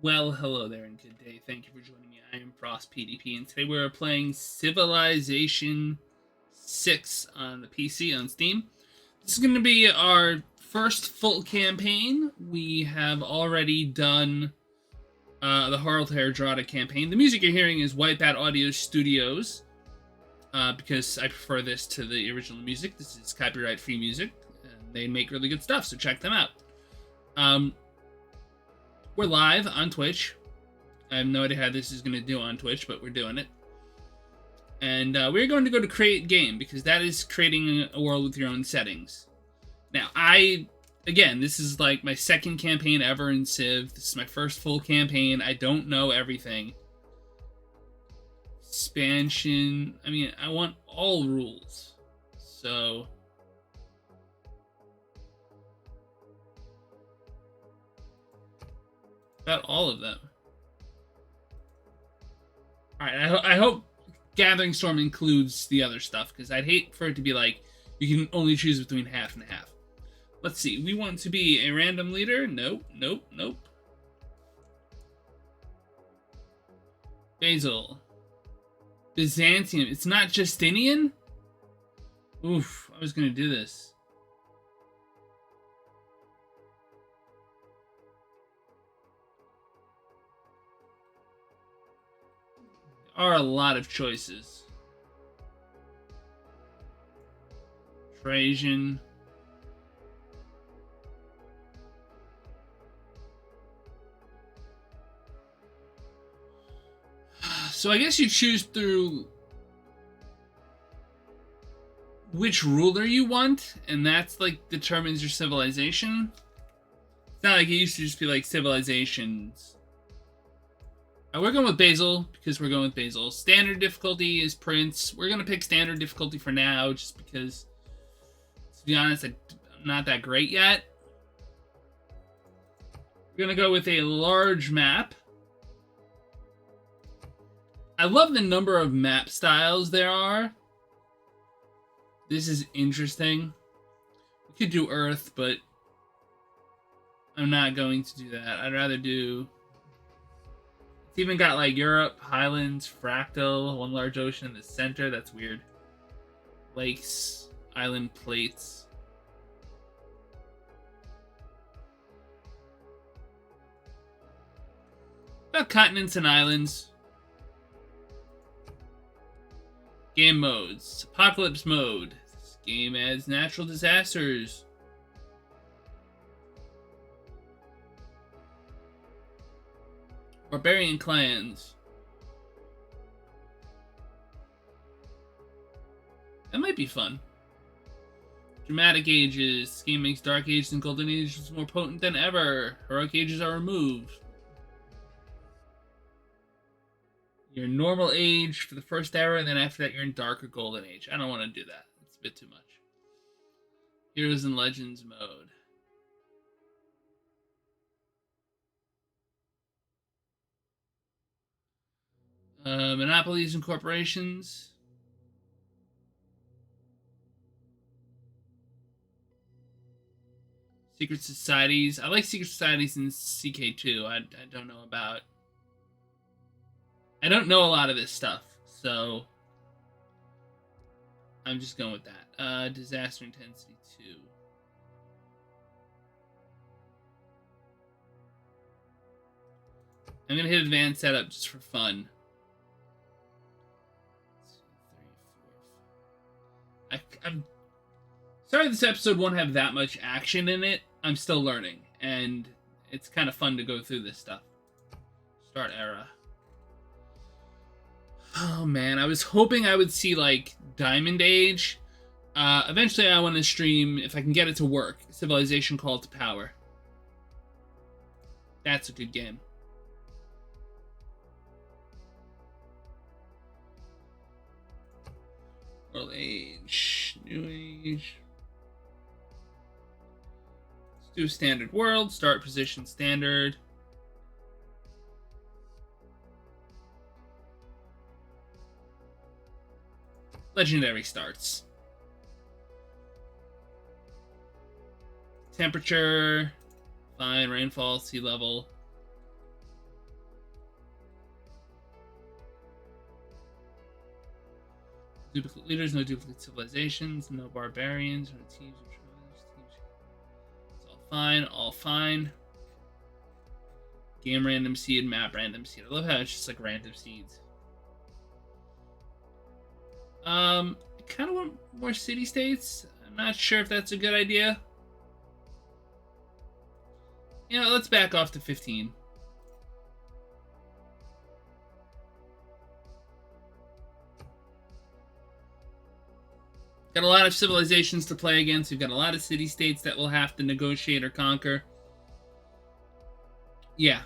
Well, hello there and good day. Thank you for joining me. I am FrostPDP, and today we're playing Civilization 6 on the PC on Steam. This is going to be our first full campaign. We have already done the Harald campaign. The music you're hearing is Wipeout Audio Studios, because I prefer this to the original music. This is copyright-free music, and they make really good stuff, so check them out. We're live on Twitch. I have no idea how this is going to do on Twitch, but we're doing it. And we're going to go to create game, because that is creating a world with your own settings. Now, again, this is like my second campaign ever in Civ. This is my first full campaign. I don't know everything. Expansion. I mean, I want all rules. So about all of them. Alright, I hope Gathering Storm includes the other stuff, because I'd hate for it to be like, you can only choose between half and half. Let's see, we want to be a random leader? Nope, nope, nope. Basil. Byzantium. It's not Justinian? Oof, I was gonna do this. Are a lot of choices. Trajan. So I guess you choose through which ruler you want, and that's like determines your civilization. It's not like it used to just be like civilizations. We're going with Basil, because we're going with Basil. Standard difficulty is Prince. We're going to pick standard difficulty for now, just because, to be honest, I'm not that great yet. We're going to go with a large map. I love the number of map styles there are. This is interesting. We could do Earth, but I'm not going to do that. I'd rather do... It's even got like Europe, Highlands, Fractal, one large ocean in the center. That's weird. Lakes, island plates. About continents and islands. Game modes. Apocalypse mode. This game adds natural disasters. Barbarian clans. That might be fun. Dramatic ages. This game makes Dark Ages and Golden Ages more potent than ever. Heroic ages are removed. You're in normal age for the first era, and then after that you're in Dark or Golden Age. I don't want to do that. It's a bit too much. Heroes and Legends mode. Monopolies and corporations. Secret societies. I like secret societies in CK2. I don't know about... I don't know a lot of this stuff, so I'm just going with that. Disaster intensity 2. I'm going to hit advanced setup just for fun. I'm sorry this episode won't have that much action in it. I'm still learning, and it's kind of fun to go through this stuff. Start era. Oh man, I was hoping I would see like Diamond Age. Eventually I want to stream, if I can get it to work, Civilization Call to Power. That's a good game. World Age, New Age. Let's do Standard World, Start Position Standard. Legendary starts. Temperature, fine, rainfall, sea level. Duplicate leaders, no duplicate civilizations, no barbarians, no teams or tribes. It's all fine, all fine. Game random seed, map random seed. I love how it's just like random seeds. I kind of want more city states. I'm not sure if that's a good idea. You know, let's back off to 15. Got a lot of civilizations to play against. We've got a lot of city states that we'll have to negotiate or conquer. Yeah.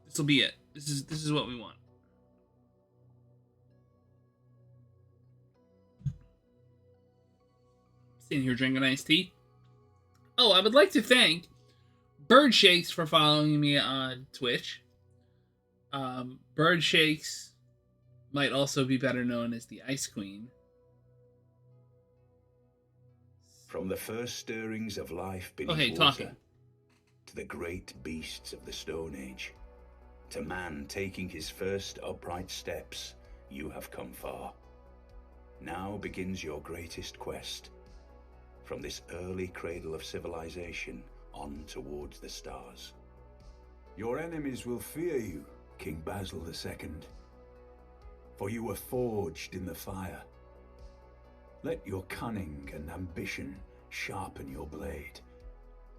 This will be it. This is what we want. Sitting here drinking iced tea. Oh, I would like to thank Bird Shakes for following me on Twitch. Bird Shakes might also be better known as the Ice Queen. From the first stirrings of life beneath water, to the great beasts of the Stone Age, to man taking his first upright steps, you have come far. Now begins your greatest quest. From this early cradle of civilization on towards the stars. Your enemies will fear you, King Basil II. For you were forged in the fire. Let your cunning and ambition sharpen your blade.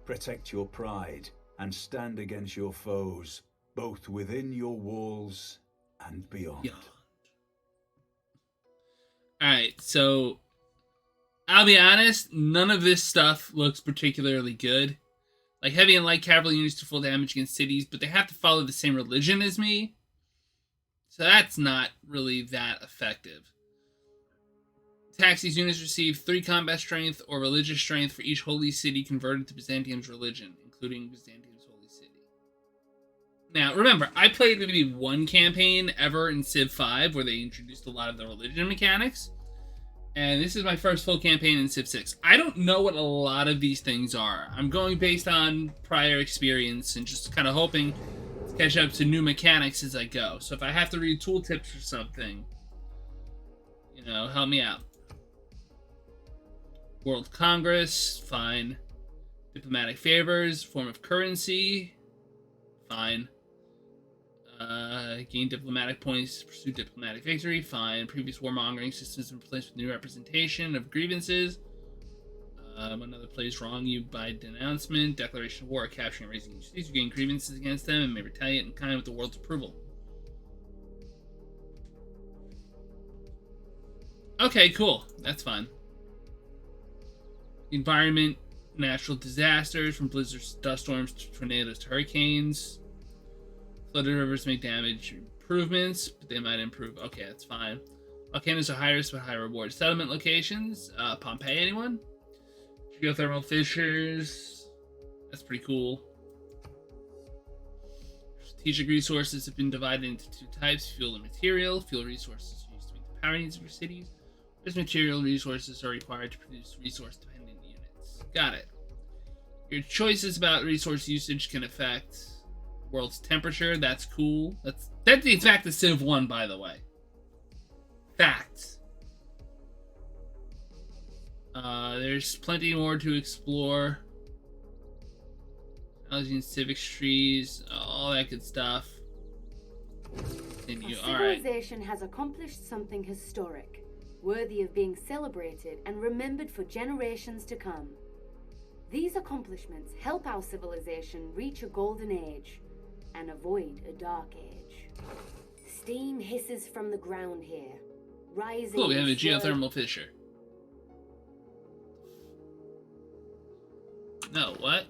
Protect your pride and stand against your foes, both within your walls and beyond. Alright, so I'll be honest, none of this stuff looks particularly good. Like, heavy and light cavalry units do full damage against cities, but they have to follow the same religion as me. So that's not really that effective. Attacks these units receive 3 combat strength or religious strength for each holy city converted to Byzantium's religion, including Byzantium's holy city. Now, remember, I played maybe one campaign ever in Civ 5 where they introduced a lot of the religion mechanics. And this is my first full campaign in Civ 6. I don't know what a lot of these things are. I'm going based on prior experience and just kind of hoping to catch up to new mechanics as I go. So if I have to read tooltips or something, you know, help me out. World Congress, fine. Diplomatic favors, form of currency, fine. Gain diplomatic points to pursue diplomatic victory, fine. Previous warmongering systems replaced with new representation of grievances. Another plays wrong you by denouncement, declaration of war, capturing and raising cities. You gain grievances against them and may retaliate in kind with the world's approval. Okay, cool. That's fine. Environment, natural disasters, from blizzards to dust storms to tornadoes to hurricanes. Flooded rivers make damage improvements, but they might improve. Okay, that's fine. Volcanoes are high risk but high reward. Settlement locations. Pompeii, anyone? Geothermal fissures. That's pretty cool. Strategic resources have been divided into 2 types: fuel and material. Fuel resources are used to meet the power needs of your cities, whereas material resources are required to produce resource-dependent units. Got it. Your choices about resource usage can affect world's temperature. That's cool. That's the fact of Civ 1, by the way. Facts. There's plenty more to explore. Technology and civics trees, all that good stuff. Continue. Civilization has accomplished something historic, worthy of being celebrated and remembered for generations to come. These accomplishments help our civilization reach a golden age and avoid a dark age. Steam hisses from the ground here, rising. Cool, we have a geothermal fissure. No, what?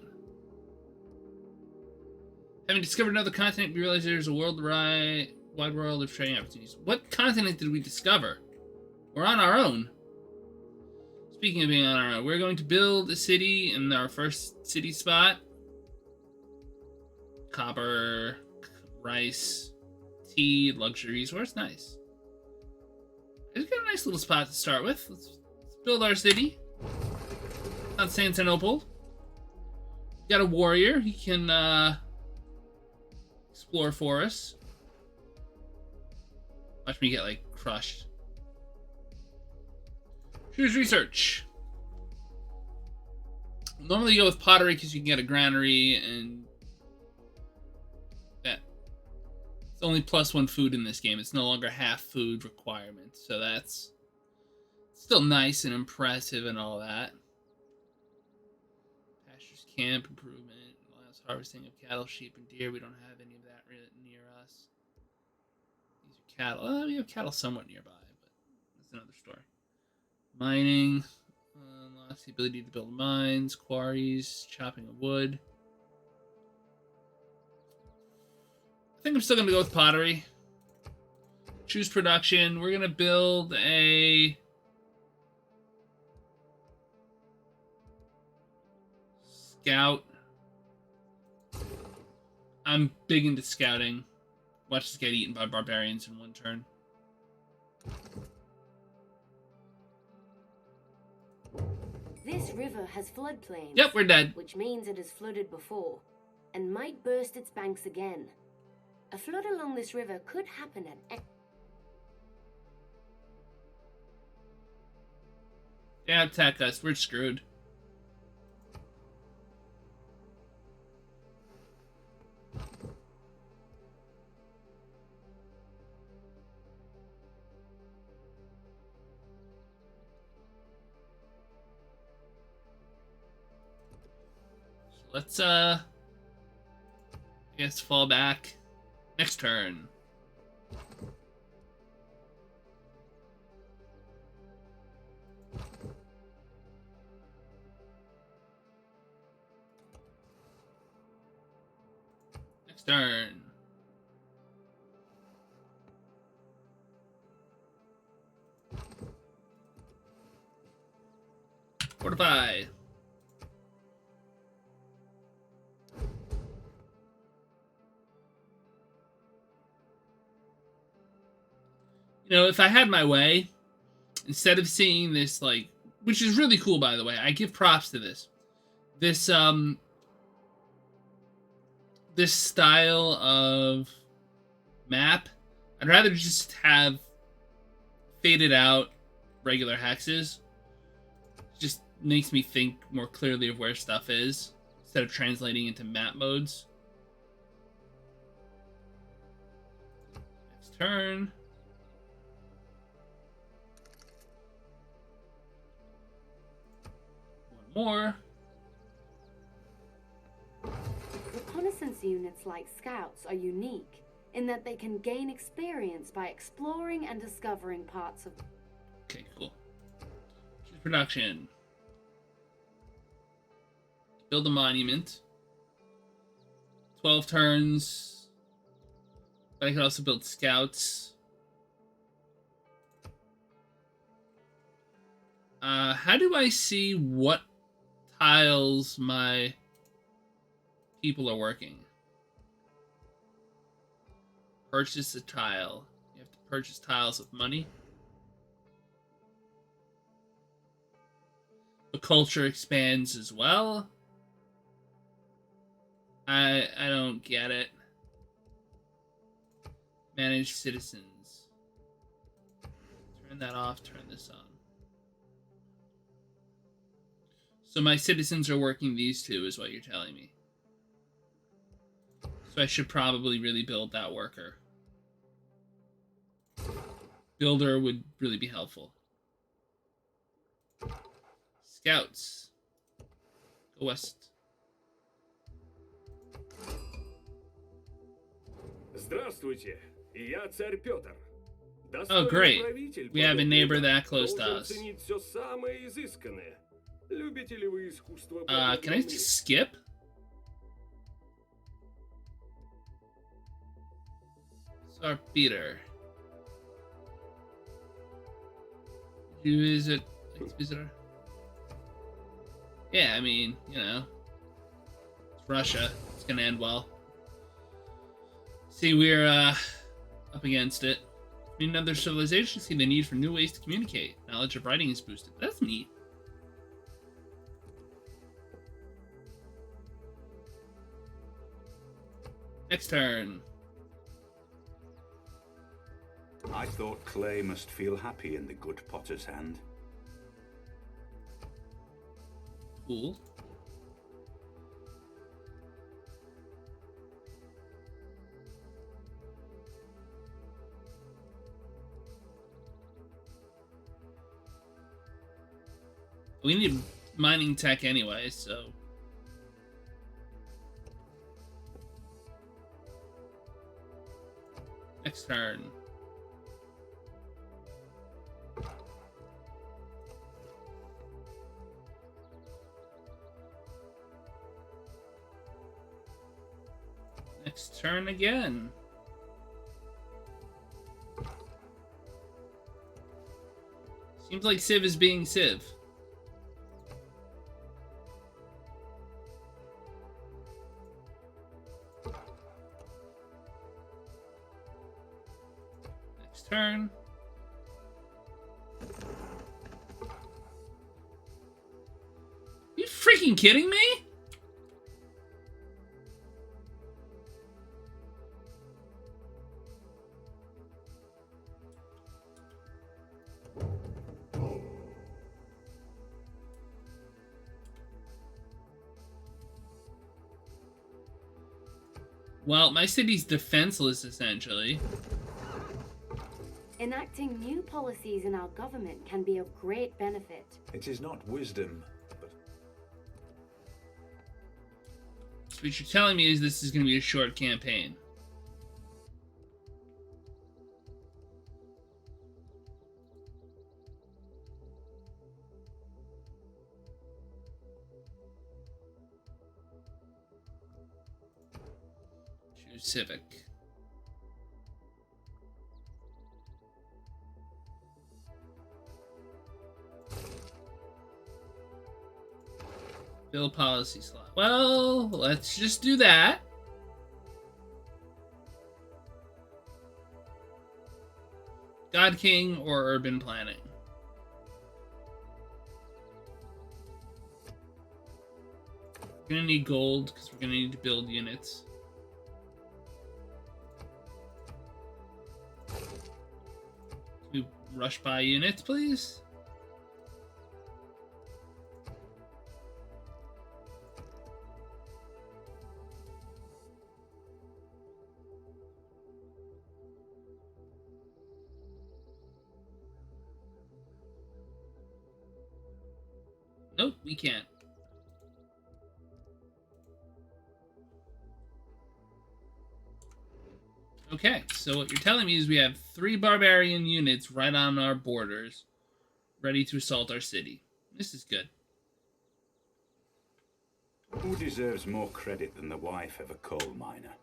Having discovered another continent, we realize there's a wide world of trading opportunities. What continent did we discover? We're on our own. Speaking of being on our own, we're going to build a city in our first city spot. Copper, rice, tea, luxury resource. Nice. It's got a nice little spot to start with. Let's build our city. Constantinople. Got a warrior. He can explore for us. Watch me get like crushed. Choose research. Normally you go with pottery because you can get a granary and that. It's only +1 food in this game. It's no longer half food requirement. So that's still nice and impressive and all that. Pastures camp improvement. Allows harvesting of cattle, sheep, and deer. We don't have any of that really near us. These are cattle. We have cattle somewhat nearby, but that's another story. Mining. Unlocks the ability to build mines, quarries, chopping of wood. I think I'm still going to go with pottery. Choose production. We're going to build a scout. I'm big into scouting. Watch us get eaten by barbarians in one turn. This river has floodplains. Yep, we're dead. Which means it has flooded before, and might burst its banks again. A flood along this river could happen at... Yeah, attack us. We're screwed. Let's, I guess fall back. Next turn. Next turn. Fortify. You know, if I had my way, instead of seeing this, like, which is really cool, by the way, I give props to this. This style of map, I'd rather just have faded out regular hexes. It just makes me think more clearly of where stuff is, instead of translating into map modes. Next turn. More. Reconnaissance units like scouts are unique in that they can gain experience by exploring and discovering parts of... Okay, cool. Choose production. Build a monument. 12 turns. But I can also build scouts. How do I see what tiles my people are working? Purchase a tile. You have to purchase tiles with money. The culture expands as well. I don't get it. Manage citizens. Turn that off, turn this on. So my citizens are working these two, is what you're telling me. So I should probably really build that worker. Builder would really be helpful. Scouts. Go west. Здравствуйте, я царь Петр. Oh, great. We have a neighbor that close to us. Can I just skip? Our Peter. Did you visit visitor? Yeah, I mean, you know, it's Russia. It's gonna end well. See, we're up against it. In other civilizations see the need for new ways to communicate. Knowledge of writing is boosted. That's neat. Next turn. I thought clay must feel happy in the good potter's hand. Cool. We need mining tech anyway, so... Next turn. Next turn again. Seems like Civ is being Civ. Next turn. Are you freaking kidding me? Well, my city's defenseless, essentially. Enacting new policies in our government can be of great benefit. It is not wisdom, but... So what you're telling me is this is going to be a short campaign. Choose Civic. Fill policy slot. Well, let's just do that. God King or urban planning? We're gonna need gold because we're gonna need to build units. Can we rush by units, please? Nope, we can't. Okay, so what you're telling me is we have 3 barbarian units right on our borders, ready to assault our city. This is good. Who deserves more credit than the wife of a coal miner?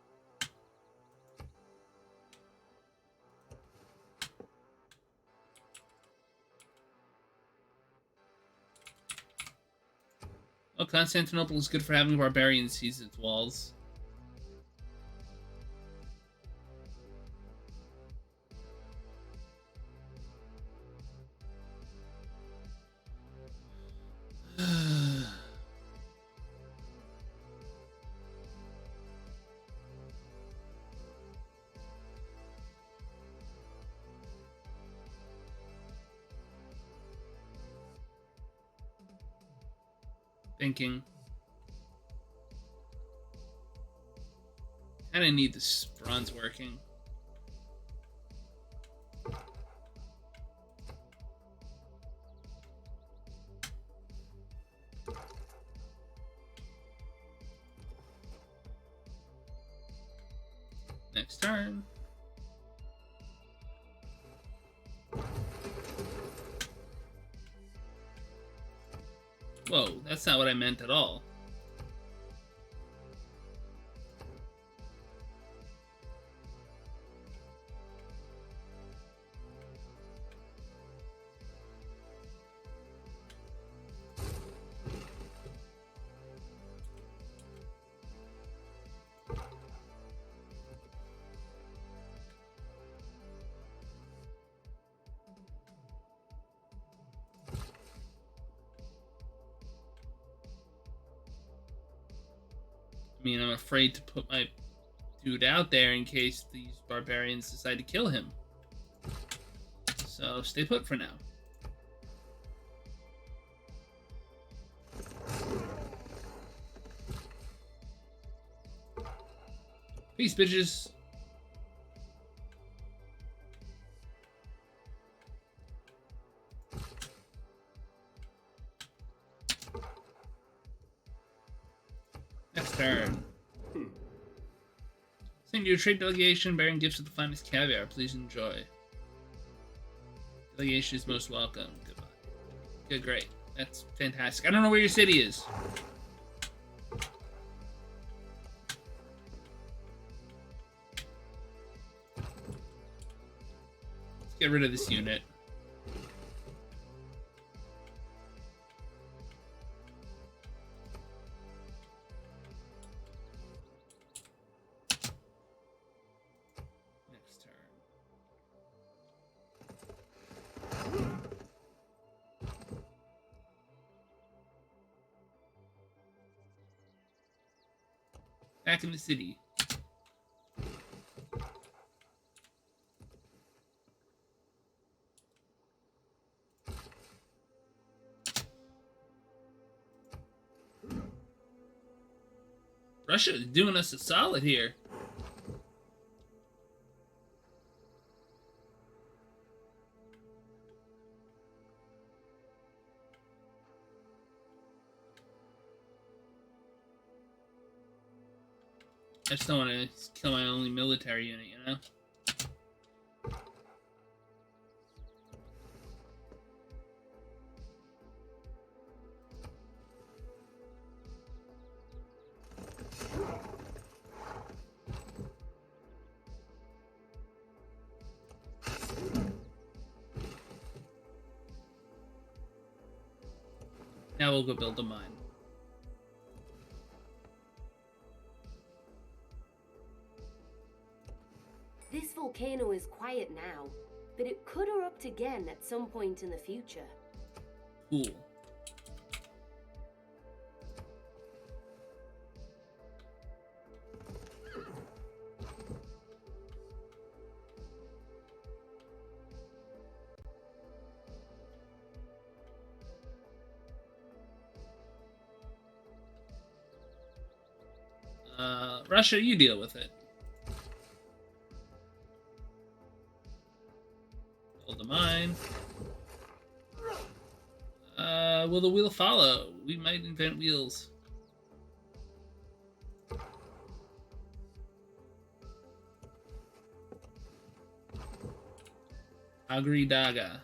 Oh, Constantinople is good for having barbarians seize its walls. Thinking. Kinda need this bronze working. Next turn. Whoa, that's not what I meant at all. I mean, I'm afraid to put my dude out there in case these barbarians decide to kill him. So stay put for now. Peace, bitches. Next turn. Send you a trade delegation bearing gifts of the finest caviar. Please enjoy. Delegation is most welcome. Goodbye. Good, great. That's fantastic. I don't know where your city is. Let's get rid of this unit. Back in the city. Russia is doing us a solid here. I just don't want to kill my only military unit, you know? Now we'll go build a mine. This volcano is quiet now, but it could erupt again at some point in the future. Cool. Russia, you deal with it. Build a mine. Will the wheel follow? We might invent wheels. Agri Daga.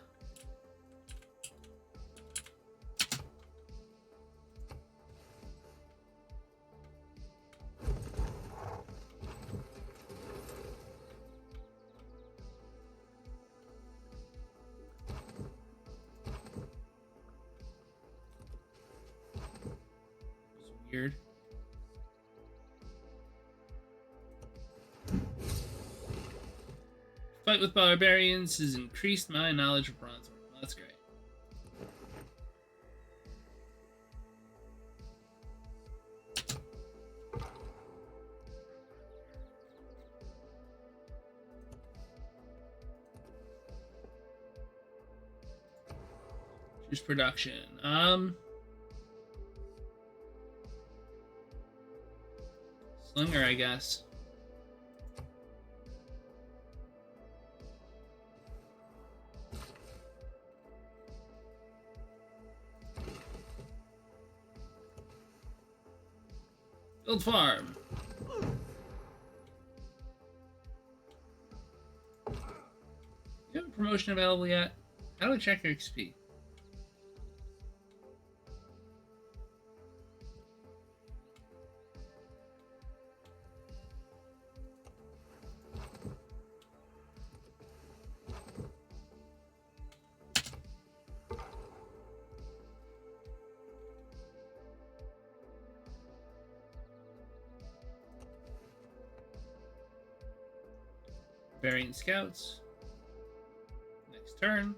Weird. Fight with barbarians has increased my knowledge of bronze work. Well, that's great. Choose production. Slinger, I guess. Build farm. You have a promotion available yet? How do I check your XP? Variant scouts. Next turn.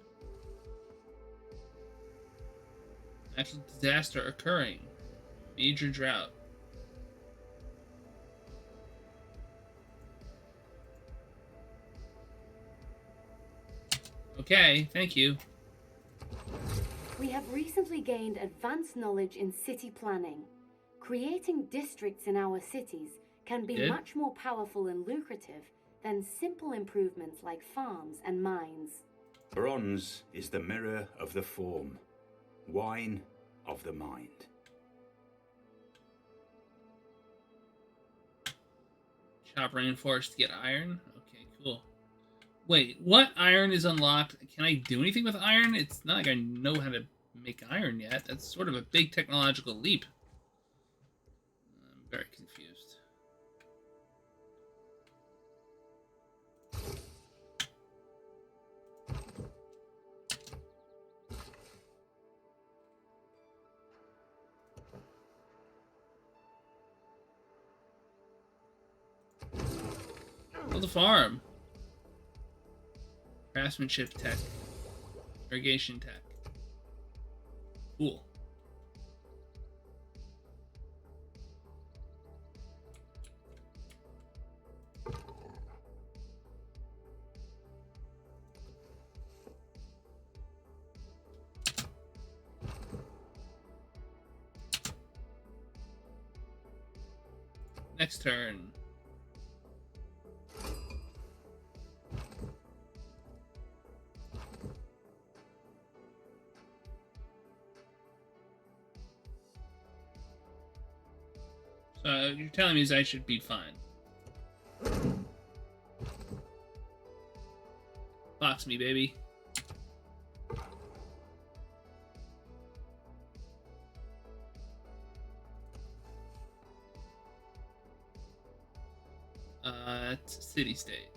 Natural disaster occurring. Major drought. Okay, thank you. We have recently gained advanced knowledge in city planning. Creating districts in our cities can be much more powerful and lucrative than simple improvements like farms and mines. Bronze is the mirror of the form, wine of the mind. Chop reinforced to get iron. Okay, cool. Wait, what iron is unlocked? Can I do anything with iron? It's not like I know how to make iron yet. That's sort of a big technological leap. I'm very confused. Build a farm. Craftsmanship tech. Irrigation tech. Cool. Next turn. So you're telling me is I should be fine. Box me, baby. It's city-state.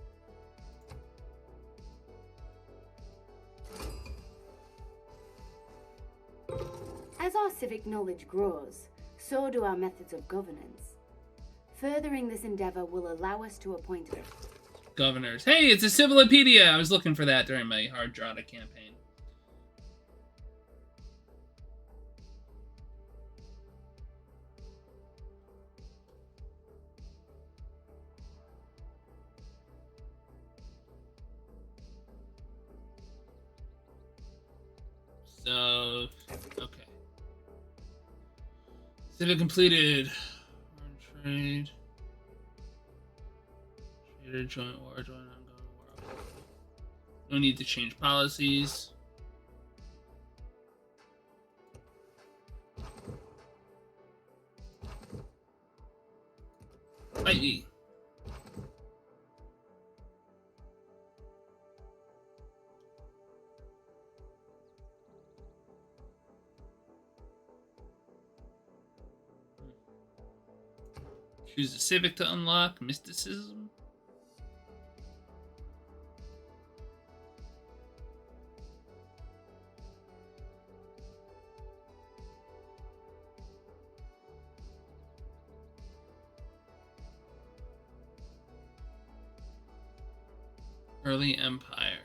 As our civic knowledge grows, so do our methods of governance. Furthering this endeavor will allow us to appoint governors. Hey, it's a Civilopedia! I was looking for that during my Hardrada campaign. So, okay. Civic completed. Trade. Trader, joint war, joint ongoing war. No need to change policies. I.e. Choose a civic to unlock. Mysticism. Early Empire.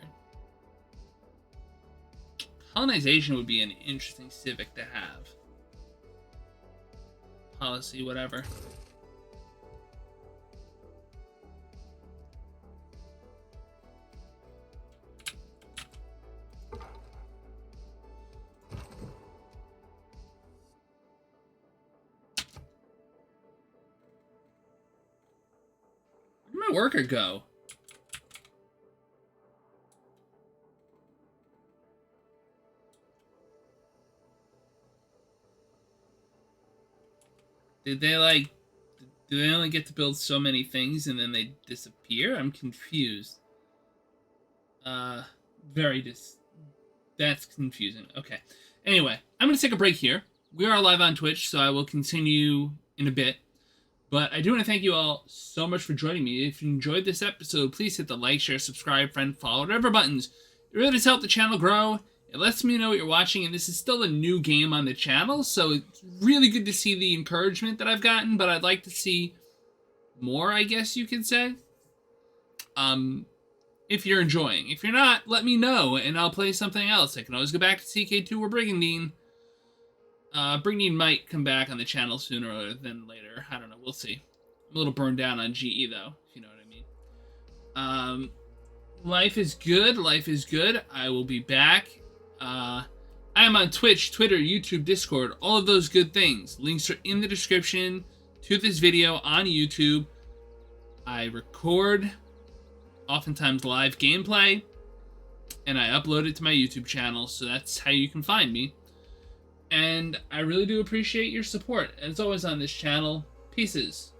Colonization would be an interesting civic to have. Policy, whatever. Where'd my worker go? Did they like... Do they only get to build so many things and then they disappear? I'm confused. That's confusing. Okay. Anyway, I'm going to take a break here. We are live on Twitch, so I will continue in a bit. But I do want to thank you all so much for joining me. If you enjoyed this episode, please hit the like, share, subscribe, friend, follow, whatever buttons. It really does help the channel grow. It lets me know what you're watching, and this is still a new game on the channel, so it's really good to see the encouragement that I've gotten, but I'd like to see more, I guess you could say. If you're enjoying. If you're not, let me know, and I'll play something else. I can always go back to CK2 or Brigandine. Brigandine might come back on the channel sooner than later. I don't know. We'll see. I'm a little burned down on GE, though, if you know what I mean. life is good. Life is good. I will be back. I am on Twitch, Twitter, YouTube, Discord, all of those good things. Links are in the description to this video on YouTube. I record oftentimes live gameplay, and I upload it to my YouTube channel, so that's how you can find me. And I really do appreciate your support, as always on this channel. Pieces.